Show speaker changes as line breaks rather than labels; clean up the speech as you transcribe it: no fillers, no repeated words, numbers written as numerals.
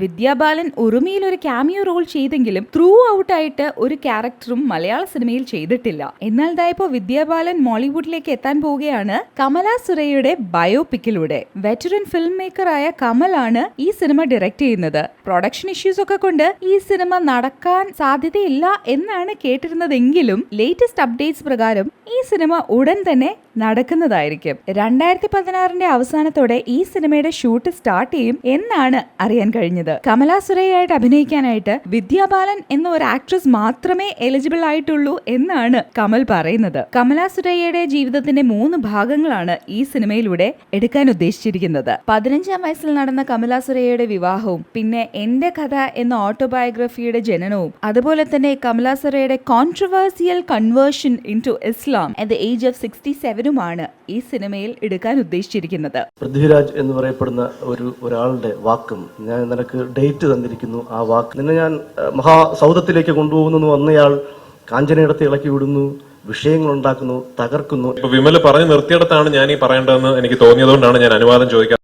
വിദ്യാബാലൻ ഉറുമിയിൽ ഒരു cameo role ചെയ്തെങ്കിലും through out ആയിട്ട് ഒരു ക്യാരക്ടറും മലയാള സിനിമയിൽ ചെയ്തിട്ടില്ല. എന്നാൽ ഇതായപ്പോ വിദ്യാബാലൻ മോളിവുഡിലേക്ക് എത്താൻ പോവുകയാണ് കമല സുരയ്യയുടെ ബയോപിക്കിലൂടെ. വെറ്ററൻ ഫിലിം മേക്കറായ കമലാണ് ഈ സിനിമ ഡയറക്ട് ചെയ്യുന്നത്. പ്രൊഡക്ഷൻ ഇഷ്യൂസ് ഒക്കെ കൊണ്ട് ഈ സിനിമ നടക്കാൻ സാധ്യതയില്ല എന്നാണ് കേട്ടിരുന്നതെങ്കിലും ലേറ്റസ്റ്റ് അപ്ഡേറ്റ്സ് പ്രകാരം ഈ സിനിമ ഉടൻ തന്നെ നടക്കുന്നതായിരിക്കും. 2016 അവസാനത്തോടെ ഈ സിനിമയുടെ ഷൂട്ട് സ്റ്റാർട്ട് ചെയ്യും എന്നാണ് അറിയാൻ കഴിഞ്ഞത്. കമല സുരയ്യയായിട്ട് അഭിനയിക്കാനായിട്ട് വിദ്യാബാലൻ എന്ന ഒരു ആക്ട്രസ് മാത്രമേ എലിജിബിൾ ആയിട്ടുള്ളൂ എന്നാണ് കമൽ പറയുന്നത്. കമല സുരയ്യയുടെ ജീവിതത്തിന്റെ 3 ഭാഗങ്ങളാണ് ഈ സിനിമയിലൂടെ എടുക്കാൻ ഉദ്ദേശിച്ചിരിക്കുന്നത്. 15-ാം വയസ്സിൽ നടന്ന കമല സുരയ്യയുടെ വിവാഹവും പിന്നെ എന്റെ കഥ എന്ന ഓട്ടോബയോഗ്രഫിയുടെ ജനനവും അതുപോലെ തന്നെ കമല സുരയ്യയുടെ controversial conversion into Islam at the age of 67 ാണ് ഈ സിനിമയിൽ എടുക്കാൻ ഉദ്ദേശിച്ചിരിക്കുന്നത്.
പൃഥ്വിരാജ് എന്ന് പറയപ്പെടുന്ന ഒരാളുടെ വാക്കും ഞാൻ നിനക്ക് ഡേറ്റ് തന്നിരിക്കുന്നു, ആ വാക്ക് നിന്നെ ഞാൻ മഹാസൗധത്തിലേക്ക് കൊണ്ടുപോകുന്നു വന്നയാൾ കാഞ്ചനയിടത്ത് ഇളക്കി വിടുന്നു, വിഷയങ്ങൾ ഉണ്ടാക്കുന്നു, തകർക്കുന്നു.
വിമല് പറഞ്ഞു നിർത്തിയിടത്താണ് ഞാൻ ഈ പറയേണ്ടതെന്ന് എനിക്ക് തോന്നിയതുകൊണ്ടാണ് ഞാൻ അനുവാദം ചോദിക്കാൻ